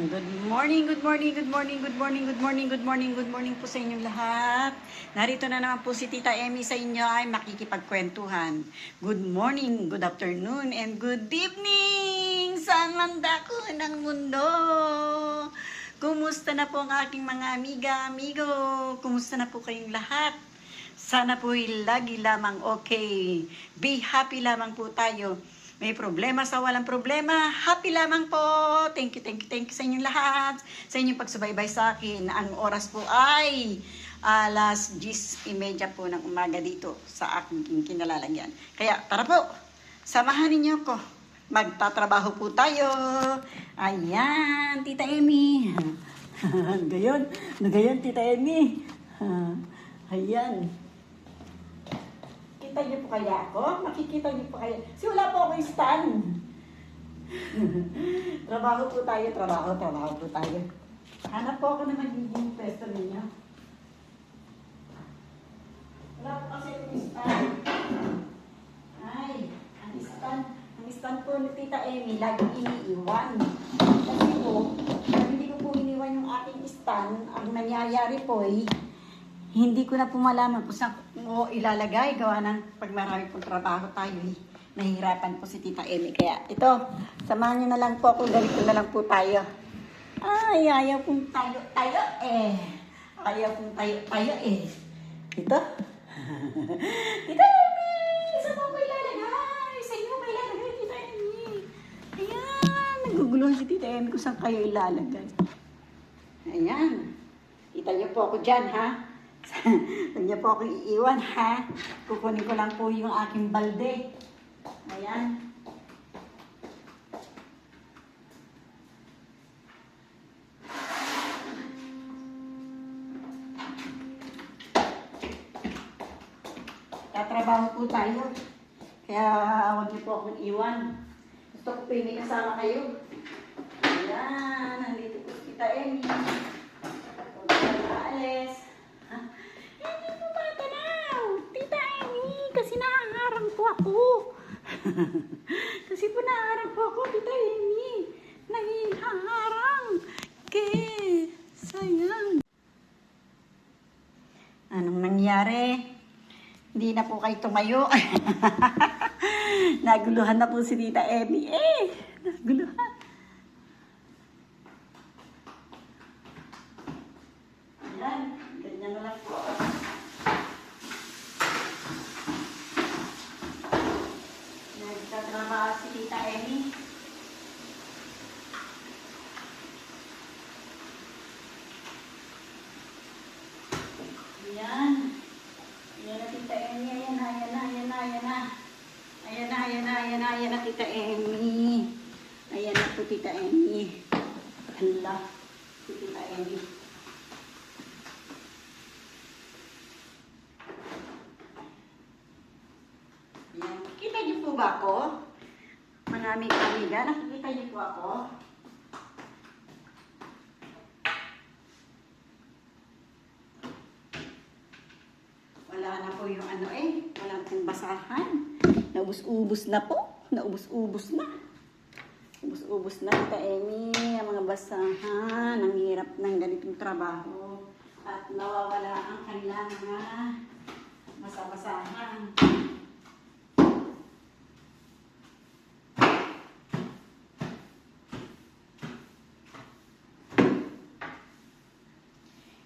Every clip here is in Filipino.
Good morning, good morning, good morning, good morning, good morning, good morning, good morning po sa inyong lahat. Narito na naman po si Tita Emmy sa inyo ay makikipagkwentuhan. Good morning, good afternoon, and good evening sa handa ko ng mundo. Kumusta na po ang aking mga amiga, amigo? Kumusta na po kayong lahat? Sana po lagi lamang okay. Be happy lamang po tayo. May problema sa walang problema, happy lamang po. Thank you sa inyong lahat. Sa inyong pagsubaybay sa akin. Ang oras po ay alas 10:30 po ng umaga dito sa aking kinalalagyan. Kaya tara po, samahan ninyo ko. Magtatrabaho po tayo. Ayan, Tita Emmy. Nagayon, Tita Emmy. Ayan. Kita niyo po kaya ako? Makikita niyo po kaya? Kasi wala po ako yung stand. Trabaho po tayo. Hanap po ako na magiging pwesto ninyo. Wala po kasi yung stand. Ay, ang stand po ni Tita Emmy, laging iniiwan. Kasi po, hindi ko po iniwan yung aking stand. Ang nangyayari po ay, hindi ko na po malaman kung saan ko ilalagay. Gawa ng pag marami pong trabaho tayo, nahihirapan po si Tita Emmy. Kaya ito, samahan niyo na lang po ako. Ganito na lang po tayo. Ay, ayaw pong tayo eh. Ito. Tita Emmy! Saan po ko ilalagay? Sa inyo ko ilalagay, Tita Emmy. Ayan, naguguluhan si Tita Emmy kung saan kayo ilalagay. Ayan. Kita niyo po ako dyan, ha? Huwag niyo po ako iiwan, ha? Kukunin ko lang po yung aking balde. Ayan. Tatrabaho po tayo. Kaya huwag niyo po akong iwan. Gusto ko po yung kasama kayo. Ayan. Nandito po Tita Emmy. Huwag ko maalis. Hindi po matanaw, Tita Emmy, kasi nakaharang po ako. Kasi po nakaharang po ako, Tita Emmy. Nahiharang. Sayang. Anong nangyari? Hindi na po kayo tumayo. Naguluhan na po si Tita Emmy. Naguluhan. Ayan, ganyan na lang po. Nagtatrabaho si Tita Emmy. Ayan. Ayan na Tita Emmy. Ayan na Tita Emmy. Ayan na po Tita Emmy. Hala, si Tita Emmy. Ayan. Kita niyo po ba ako? Mga amiga, nakikita niyo po ako? Wala na po yung wala pong basahan. Naubos-ubos na po. Naubos-ubos na, Tita Emmy, ang mga basahan. Ang hirap ng ganitong trabaho. At nawawala ang kanilang mga basahan.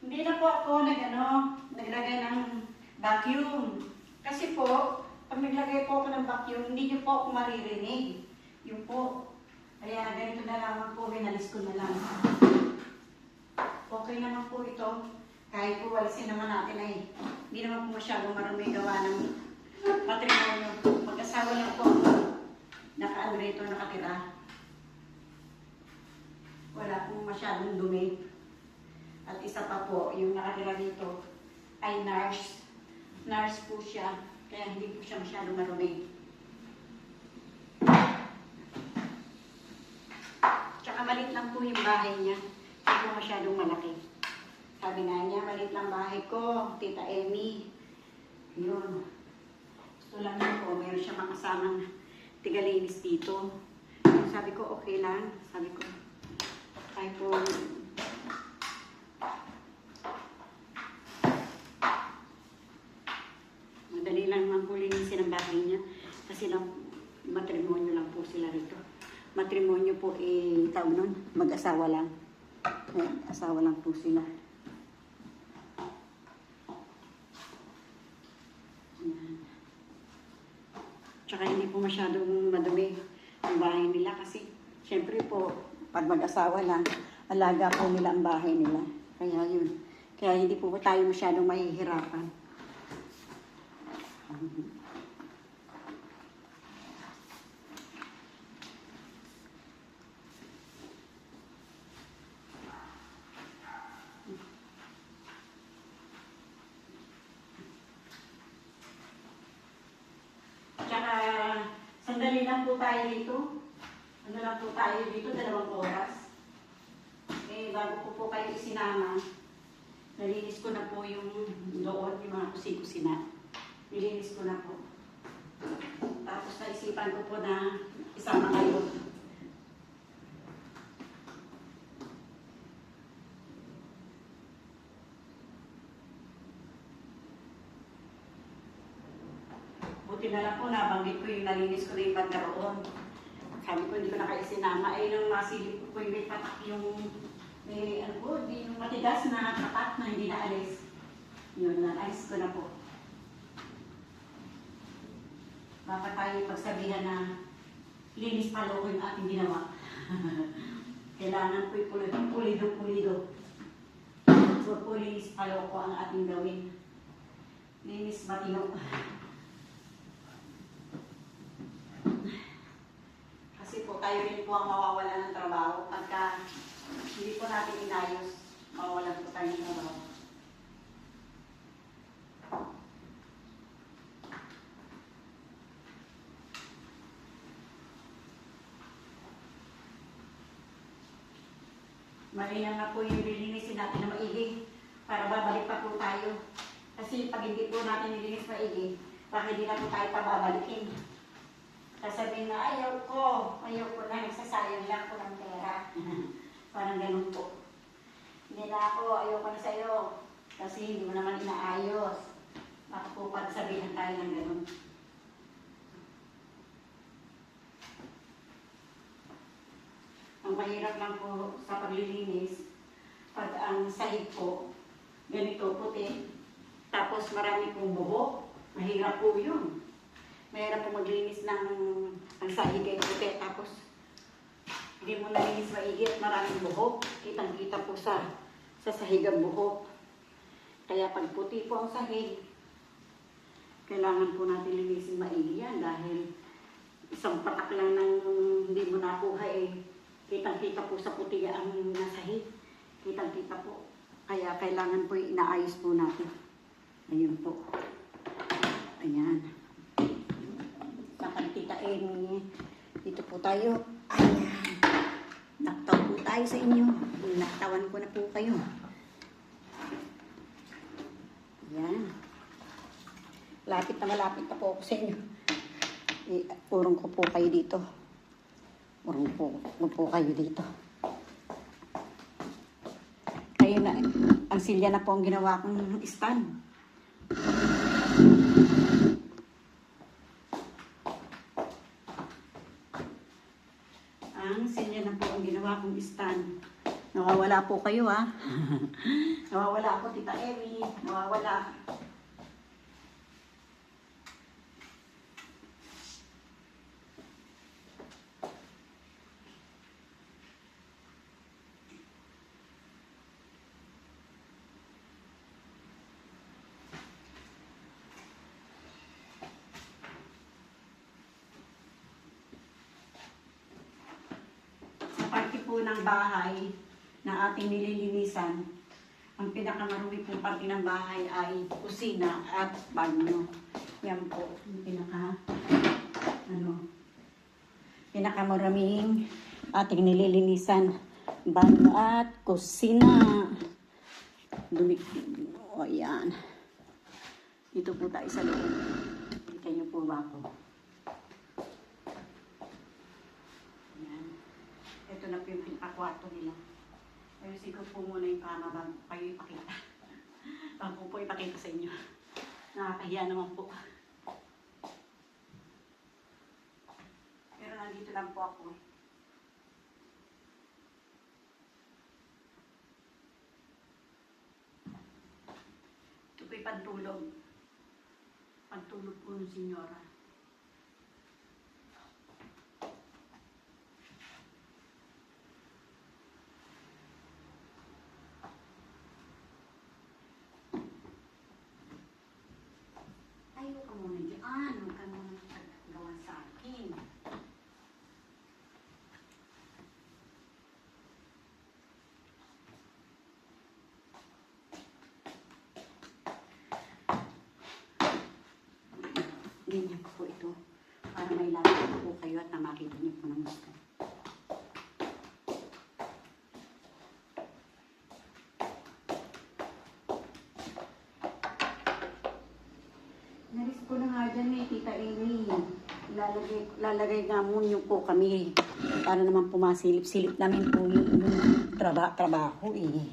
Hindi na po ako naglagay ng vacuum. Kasi po, pag naglagay po ako ng vacuum, hindi niyo po ako maririnig. Yun po. Kaya ganito na lamang po, winalis ko na lang. Okay naman po ito. Kahit po walisin naman natin hindi naman po masyadong marami gawa ng matrimonyo. Mag-asawa lang po ako. Naka-rito, nakatira. Wala pong masyadong dumi. At isa pa po, yung nakatira dito ay nurse. Nurse po siya. Kaya hindi po siya masyadong marumi. Tsaka malit lang po yung bahay niya. Hindi po masyadong malaki. Sabi nga niya, malit lang bahay ko, Tita Emmy. Yun. Gusto lang niya po, meron siya makasamang tigalinis dito. Sabi ko, okay lang. Sabi ko, kahit po. Madali lang naman po linisin ang bahay niya. Kasi lang, matrimonyo lang po sila rito. Matrimonyo po tawag nun, mag-asawa lang. Ayan, asawa lang po sila. Ayan. Tsaka hindi po masyadong madumi ang bahay nila kasi syempre po, pag mag-asawa lang, alaga po nila ang bahay nila. Kaya yun. Kaya hindi po tayo masyadong mahihirapan. Tsaka, sandali lang po tayo dito. Ano lang po tayo dito, 2 oras. Bago ko po kayo isinama, nalinis ko na po yung doon, yung mga kusi-kusina. Nilinis ko na po. Tapos naisipan ko po na isama kayo. Buti na lang po, nabanggit ko yung nalinis ko na yung bandaroon. Sabi ko, hindi ko na kayo sinama. Ay, nung masilip ko yung may patak yung, ano po, yung matigas na patak na hindi naalis. Yun, naalis ko na po. Baka tayo pagsabihan na linis palo ko yung ating ginawa. Kailangan po yung pulido-pulido. So, linis palo ko ang ating gawin. Linis matino. Kasi po tayo rin po ang mawawala ng trabaho. Pagka hindi po natin inayos, mawawalan po tayo ng trabaho. Malinaw na po yung lilinisin natin na maigi para babalik pa po tayo. Kasi pag hindi po natin nilinis maigi, baka hindi na po tayo pababalikin. Sasabihin na ayaw ko na, nagsasayang lang ko ng pera. Parang ganun po. Hindi na ako, ayaw ko na sa'yo. Kasi hindi mo naman inaayos. Baka po pagsabihan tayo ng ganun. Ang mahirap lang po sa paglilinis, pag ang sahig po, ganito puti, tapos marami pong buhok, mahirap po yun. Mahirap po maglinis ng sahig ay puti, tapos hindi mo nalinis maigi at maraming buhok, kitang-kita po sa sahig ang buhok. Kaya pag puti po ang sahig, kailangan po natin linisin maigi yan dahil isang patak lang ng hindi mo nakuha kitang-kita po sa puti ang nasahig. Kitang-kita po. Kaya kailangan po inaayos po natin. Ayun po. Ayan. Nakatitain. Dito po tayo. Ayan. Naktaw po tayo sa inyo. Naktawan ko na po kayo. Ayan. Malapit na po ako sa inyo. Urong ko po kayo dito. Urong po kayo dito. Kayo na, ang silya na po ang ginawa kong stand. Ang silya na po ang ginawa kong stand. Nawawala po kayo Nawawala ako, Tita Emi. Nawawala. Parte po ng bahay na ating nililinisan, ang pinakamarumi pong parte ng bahay ay kusina at banyo. Yan po, yung pinakamaraming ating nililinisan, banyo at kusina. O yan. Dito po tayo sa loob. Kita niyo po ba ako? Ito na po yung pinakakwarto nila. Ayusin ko po muna yung kama bago kayo ipakita. Bago po ipakita sa inyo. Nakakahiya naman po. Pero nandito lang po ako. Ito po'y pantulog. Pantulog po ng senyora. Ayaw ka muna dyan. Huwag ka muna gawa sa akin. Ganyan po ito. Para may lapit po kayo at na makita niyo po ng gusto. Naris ko na nga dyan Tita Amy. Lalagay nga muna po kami para naman pumasilip-silip namin po yung trabaho eh.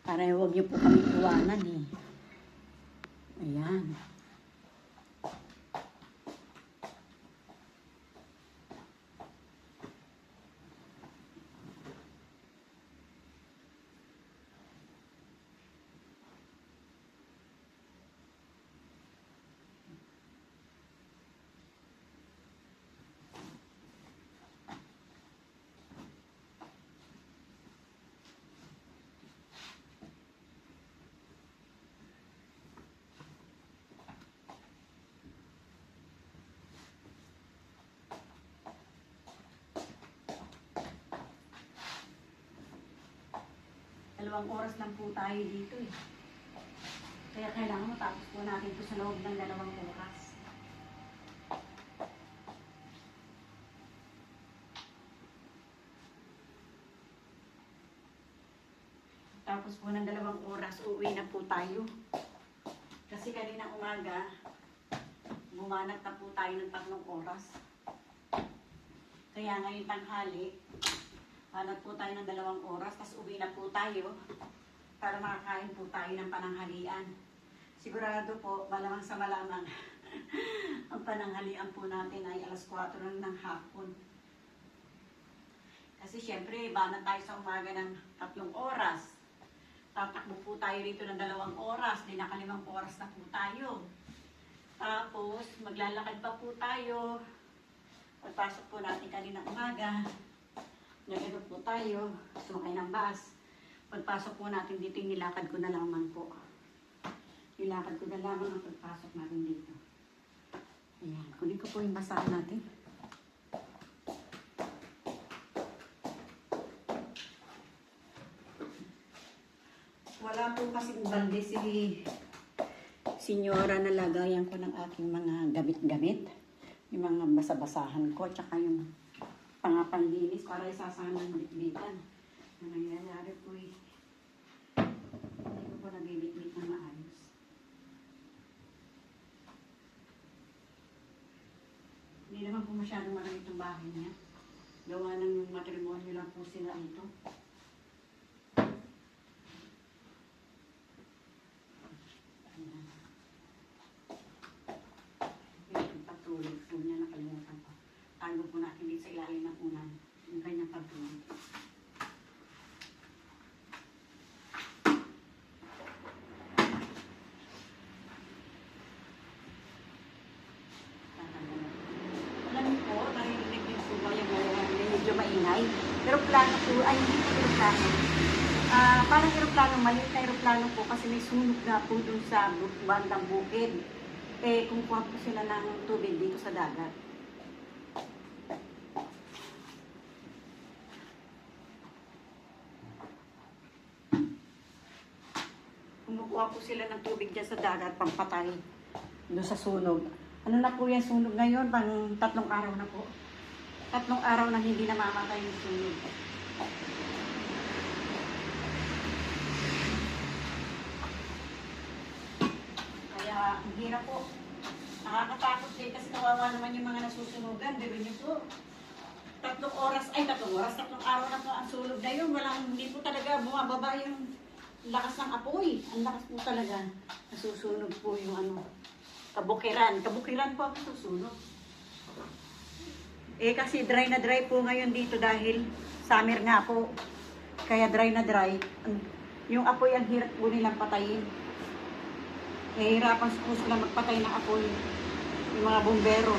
Para huwag niyo po kami iwanan eh. Ayan. Dalawang oras lang po tayo dito eh. Kaya kailangan matapos po natin ito sa loob ng 2 oras. Tapos po ng 2 oras, uuwi na po tayo. Kasi kanina umaga, bumanat na po tayo ng 3 oras. Kaya ngayon tanghali, hanap po tayo ng 2 oras, tapos uwi na po tayo para makakain po tayo ng pananghalian. Sigurado po, malamang sa malamang, ang pananghalian po natin ay alas 4 ng hapon. Kasi syempre, banat tayo sa umaga ng 3 oras. Tatakbo po tayo rito ng 2 oras, di naka 5 oras na po tayo. Tapos, maglalakad pa po tayo. Pagpasok po natin kanina umaga, nag-edot po tayo, sumakay ng bus. Pagpasok po natin dito, nilakad ko na lamang po. Nilakad ko na lamang ang pagpasok natin dito. Ayan, kunin ko po yung basahan natin. Wala po kasing balde si Senyora na lagayan ko ng aking mga gamit-gamit. Yung mga basa-basahan ko, tsaka yung panglinis para isasahan ng bitbitan. Ang nangyayari po eh, hindi ko po nabibitbit ng maayos. Hindi naman po masyadong marami itong bahay niya. Gawa ng matrimonyo lang po sila ito. Pagtulog po niya, nakalimutan ko. Tago po natin dito sa ilalim ng unan. Yung kanyang pagtulog. Maingay. Aeroplano po, ay hindi po aeroplano. Parang aeroplano, maliit na aeroplano po kasi may sunog na po dun sa bandang bukid. Eh, kumukuha po sila ng tubig dito sa dagat. Kumukuha po sila ng tubig dyan sa dagat, pampatay doon sa sunog. Ano na po yan sunog ngayon? Pang 3 araw na po. 3 araw na hindi namamatay yung sunog. Kaya, ang hirap po. Nakakatakot din kasi kawawa naman yung mga nasusunugan. Diba niyo po? tatlong araw na po ang sunog na yun. Hindi po talaga bumababa yung lakas ng apoy. Ang lakas po talaga. Nasusunog po yung ano, kabukiran. Kabukiran po ang nasusunog. Kasi dry na dry po ngayon dito dahil summer nga po. Kaya dry na dry. Yung apoy ang hirap po nilang patayin. Hirapan po sila magpatay ng apoy. Yung mga bombero.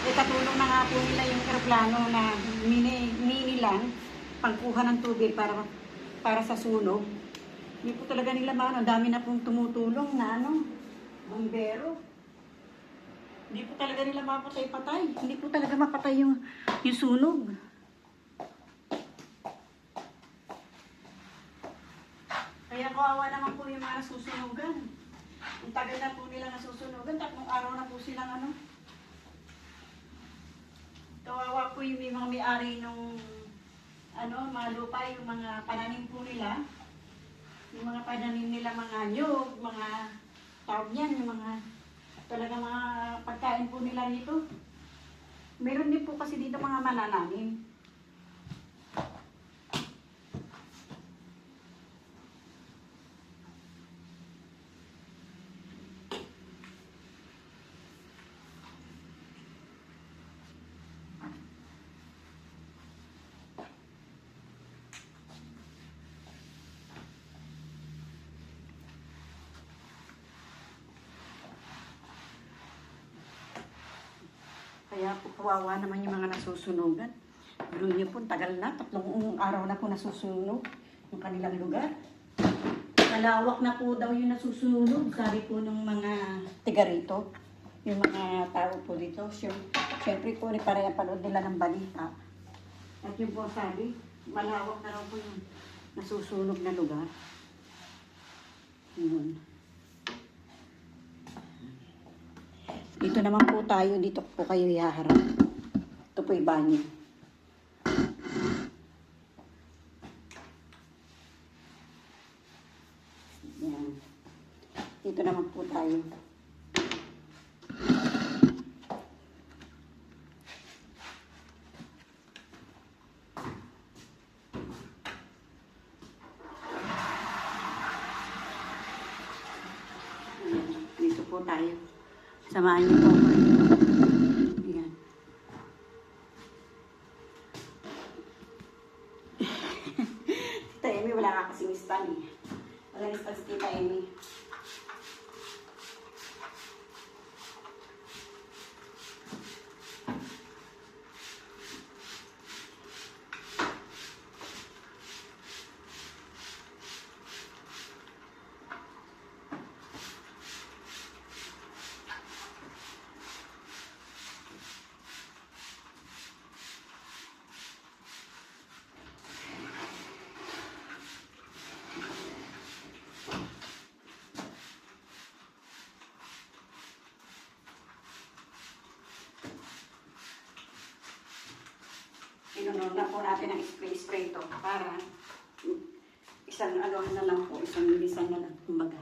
Katulong na nga po nila yung aeroplano na mini lang, pangkuha ng tubig para sa sunog. Hindi po talaga nila maano, ang dami na pong tumutulong na bombero. Hindi po talaga nila mapatay-patay. Hindi po talaga mapatay yung sunog. Kaya kawawa naman po yung mga nasusunugan. Ang tagal na po nila nasusunugan, 3 araw na po silang kawawa po yung mga may-ari nung mga lupa, yung mga pananim po nila. Yung mga pananim nila, mga nyug, mga tawag yan, yung mga talaga mga pagkain po nila dito. Meron din po kasi dito mga manananim. Kaya po kawawa naman yung mga nasusunugan. Pero niyo po, tagal na, 3 araw na po nasusunog yung kanilang lugar. Malawak na po daw yung nasusunog, sabi po ng mga tiga rito, yung mga tao po dito. Siyempre po, parang panood nila ng balita. At yung po sabi, malawak na raw po yung nasusunog na lugar. Yun. Dito naman po tayo, dito po kayo ihaharap. Ito po yung banyo. Yan. Dito naman po tayo. Dito po tayo. Samahan niyo po ako. Ayan. Tita Amy, wala ka kasing stand eh. Walang stand si Tita Amy. Inunon na po natin ang spray ito para isang na lang po, isang bilisan na lang, kumbaga.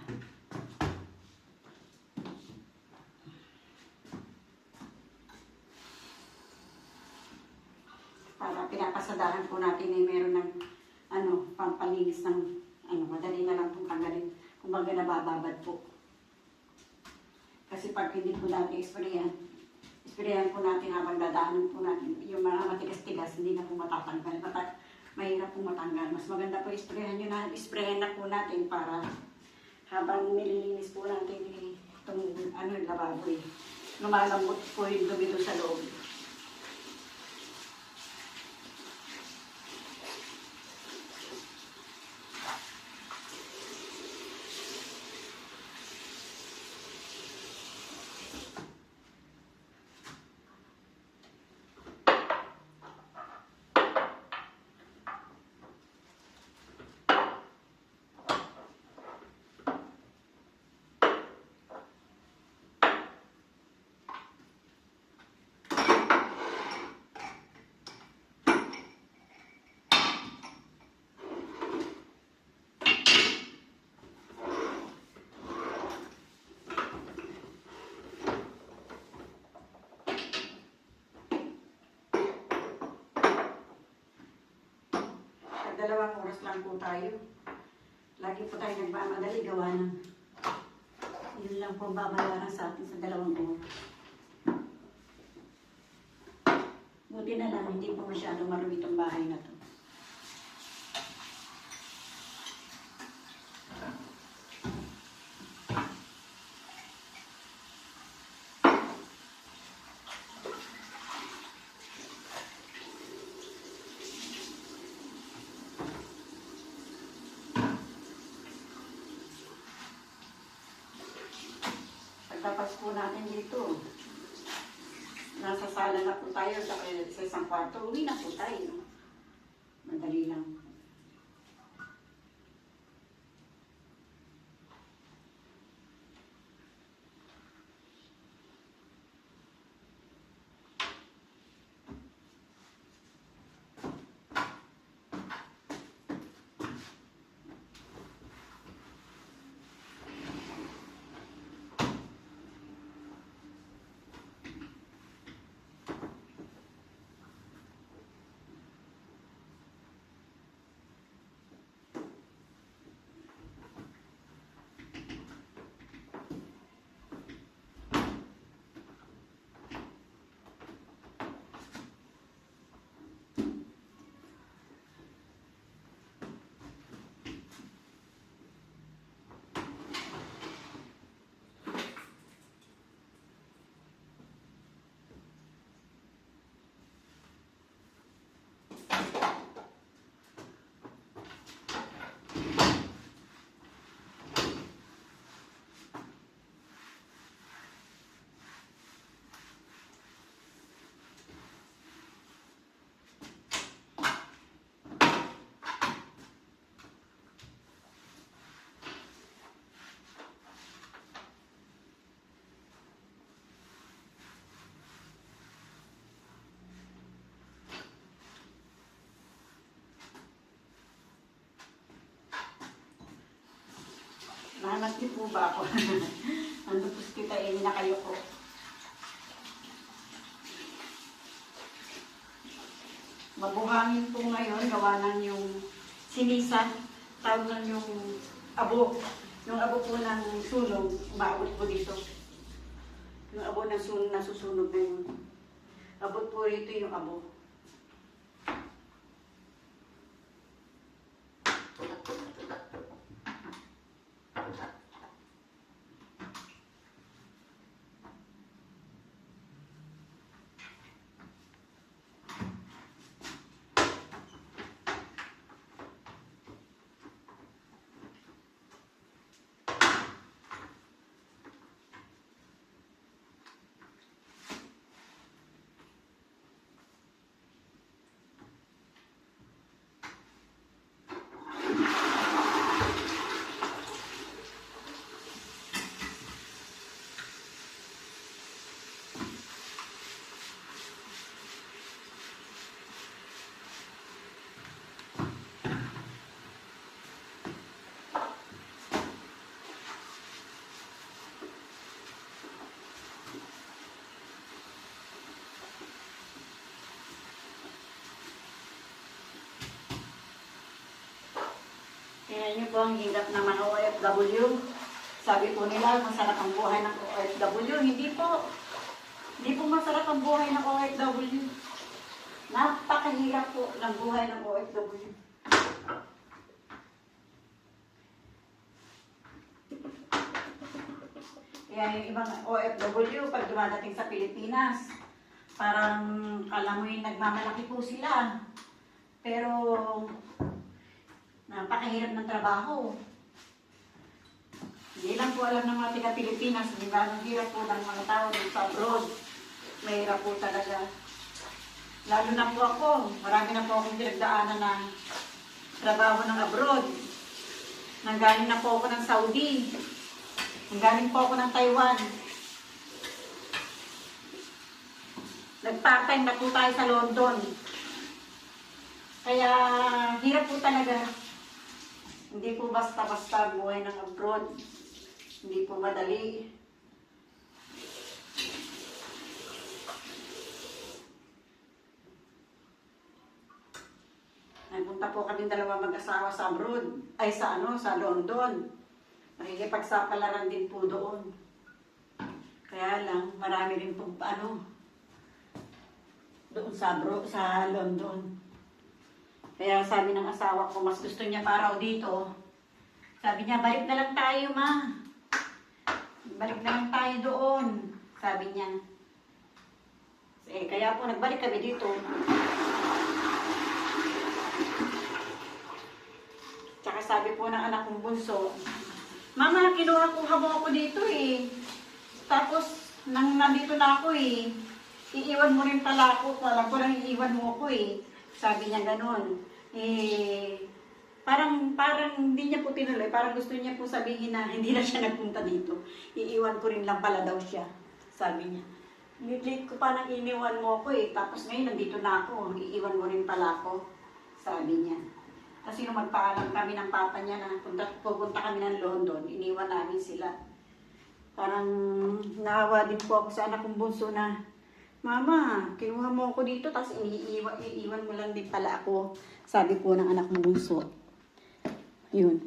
Para pinapasadahan po natin meron ng pampalinis ng madali na lang pong tanggalin. Kumbaga nabababad po. Kasi pag hindi po natin sprayan po natin habang dadaanan po natin. Yung mga matigas-tigas, hindi na po matatanggal. Mahirap po matanggal. Mas maganda po sprayan na po natin para habang nililinis po natin itong lababo lumalambot po yung dumi doon sa loob. 2 oras lang po tayo. Lagi po tayo nagmamadali, gawa ng yun lang po ang babayaran sa atin sa 2 oras. Buti na lang, hindi po masyadong marumi itong bahay na to. Pagtapas po natin dito, nasa sala na po tayo sa isang kwarto, uwi na po tayo. Madali lang. Nahanap niyo po ba ako? Ando po kita na kayo ko. Mabuhangin po ngayon, gawa ng yung sinisan, tawag ng yung abo. Yung abo po ng sunog, umaabot po dito. Yung abo ng sunog, nasusunog na yun. Abot po rito yung abo. Tingnan niyo po ang hirap ng mga OFW. Sabi po nila, masarap ang buhay ng OFW. Hindi po. Hindi po masarap ang buhay ng OFW. Napakahirap po ng buhay ng OFW. Kaya yung ibang OFW, pag dumadating sa Pilipinas, parang alam mo yung nagmamalaki po sila. Pero napakahirap ng trabaho. Hindi lang po alam ng mga taga-Pilipinas, di ba? Ang hirap po ng mga tao sa abroad. Mahirap po talaga. Lalo na po ako, marami na po akong pinagdaanan ng trabaho ng abroad. Nanggaling na po ako ng Saudi. Nanggaling po ako ng Taiwan. Nag-part-time na po tayo sa London. Kaya hirap po talaga. Hindi po basta-basta buhay ng abroad. Hindi po madali. Nagpunta po po kami dalawa mag-asawa sa abroad, ay sa London. Nakikipagsapalaran din po doon. Kaya lang, marami rin po doon sa London. Kaya sabi ng asawa ko, mas gusto niya pa raw dito. Sabi niya, balik na lang tayo, ma. Balik na lang tayo doon. Sabi niya. Kaya po, nagbalik kami dito. Tsaka sabi po ng anak kong bunso, Mama, kinuha-kuha mo ako dito eh. Tapos, nandito na ako eh. Iiwan mo rin pala ako. Alam ko lang iiwan mo ako eh. Sabi niya ganun. Parang hindi niya po tinuloy. Parang gusto niya po sabihin na hindi na siya nagpunta dito. Iiwan ko rin lang pala daw siya. Sabi niya. Late ko pa nang iniwan mo ako eh. Tapos ngayon nandito na ako. Iiwan mo rin pala ako. Sabi niya. Kasi nung magpaalam kami ng papa niya na pupunta kami ng London, iniwan namin sila. Parang naawa din po ako sa anak kong bunso na, Mama, kinuha mo ako dito, tapos iiwan mo lang din pala ako. Sabi po ng anak kong bunso. Yun.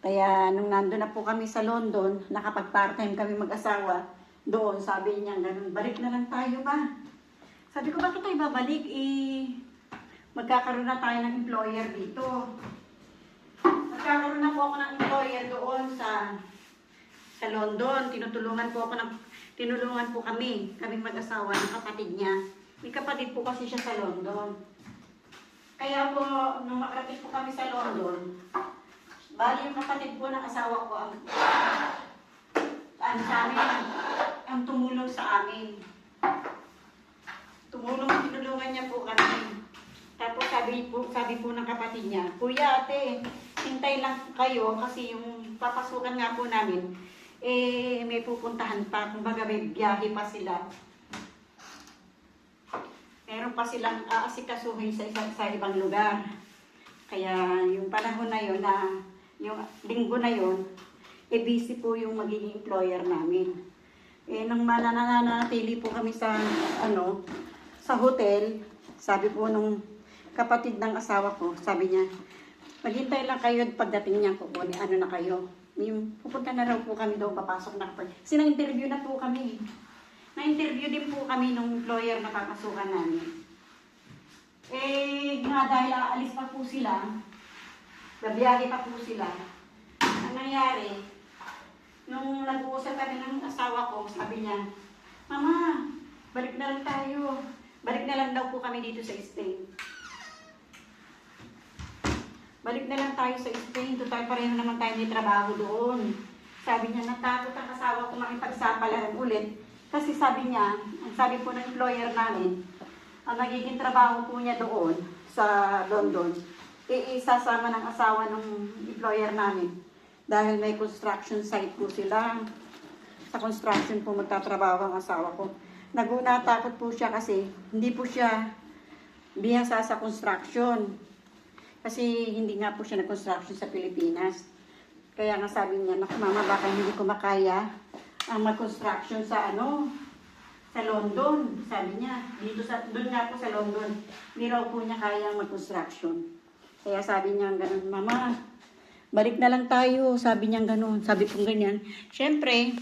Kaya nung nandun na po kami sa London, nakapag-part-time kami mag-asawa, doon sabi niya, ganun, balik na lang tayo ba? Sabi ko, bakit tayo babalik? Magkakaroon na tayo ng employer dito. Magkakaroon na po ako ng employer doon sa London. Tinulungan po kami, kaming mag-asawa ng kapatid niya. May kapatid po kasi siya sa London. Kaya po, nung makarating po kami sa London, bali yung kapatid po ng asawa ko ang tumulong sa amin. Tinulungan niya po kami. Tapos sabi po ng kapatid niya, Kuya, ate, hintay lang kayo kasi yung papasukan nga po namin, may pupuntahan pa, kumbaga may biyahe pa sila. Meron pa silang aasikasuhin sa ibang lugar. Kaya yung panahon na yun, yung linggo na yun, busy po yung magiging employer namin. Nang mananatili po kami sa hotel, sabi po nung kapatid ng asawa ko, sabi niya, maghintay lang kayo pagdating niya ko po, na kayo. Pupunta na raw po kami doon, papasok na po. Kasi na-interview na po kami. Na-interview din po kami nung employer na papasukan namin. Dahil aalis pa po sila, babiyahe pa po sila, ang nangyari, nung nag-uusap kami ng asawa ko, sabi niya, Mama, balik na lang tayo. Balik na lang daw po kami dito sa Spain. Balik na lang tayo sa Spain. Total pareho naman tayo may trabaho doon. Sabi niya, natakot ang asawa ko makipagsapalaran ulit. Kasi sabi niya, ang sabi po ng employer namin, ang magiging trabaho po niya doon sa London, isasama ng asawa ng employer namin. Dahil may construction site po sila. Sa construction po magtatrabaho ang asawa ko. Natakot po siya kasi hindi po siya bihasa sa construction. Kasi hindi nga po siya nag-construction sa Pilipinas. Kaya nga sabi niya, naku mama, baka hindi ko makaya ang mag-construction sa London. Sabi niya, doon nga po sa London, hindi raw po niya kaya ang mag-construction. Kaya sabi niya, ganun, Mama, balik na lang tayo. Sabi niya ganun, sabi kong ganyan. Siyempre,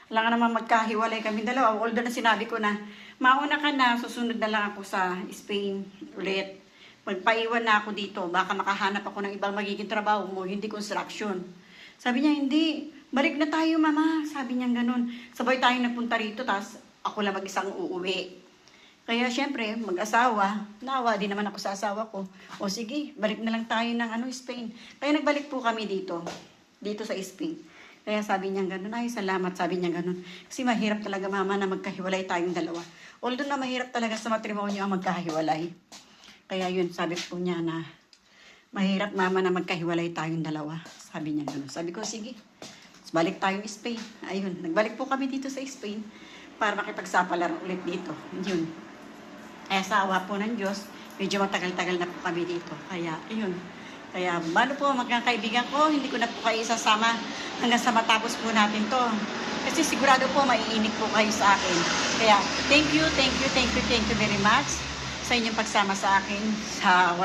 wala nga naman magkahiwalay kami dalawa. Although na sinabi ko na, mauna ka na, susunod na lang ako sa Spain ulit. Magpaiwan na ako dito, baka makahanap ako ng ibang magiging trabaho mo, hindi construction. Sabi niya, hindi, balik na tayo mama. Sabi niya ganun. Sabay tayo nagpunta rito, tapos ako lang mag-isang uuwi. Kaya syempre, mag-asawa, naawa din naman ako sa asawa ko. O sige, balik na lang tayo ng Spain. Kaya nagbalik po kami dito sa Spain. Kaya sabi niya ganun, ay salamat, sabi niya ganun. Kasi mahirap talaga mama na magkahiwalay tayong dalawa. Although na mahirap talaga sa matrimonyo ang magkahiwalay. Kaya yun, sabi po niya na mahirap mama na magkahiwalay tayong dalawa. Sabi niya gano'n. Sabi ko, sige, balik tayong Spain. Ayun, nagbalik po kami dito sa Spain para makipagsapalaran ulit dito. Yun. Kaya sa awa po ng Diyos, medyo matagal-tagal na po kami dito. Kaya, ayun. Kaya, balo po, magkakaibigan ko, hindi ko na po kayo isasama hanggang sa matapos po natin to. Kasi sigurado po, maiinit po kayo sa akin. Kaya, thank you very much sa inyong pagsama sa akin, sa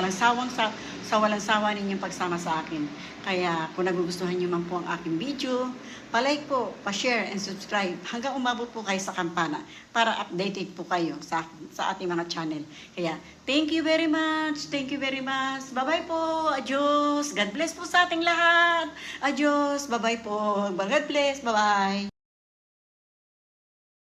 walang sawa ninyong pagsama sa akin. Kaya kung nagugustuhan niyo man po ang aking video, palike po, pa-share and subscribe hanggang umabot po kayo sa kampana para updated po kayo sa ating mga channel. Kaya thank you very much. Thank you very much. Bye-bye po. Adios. God bless po sa ating lahat. Adios. Bye-bye po. God bless. Bye-bye.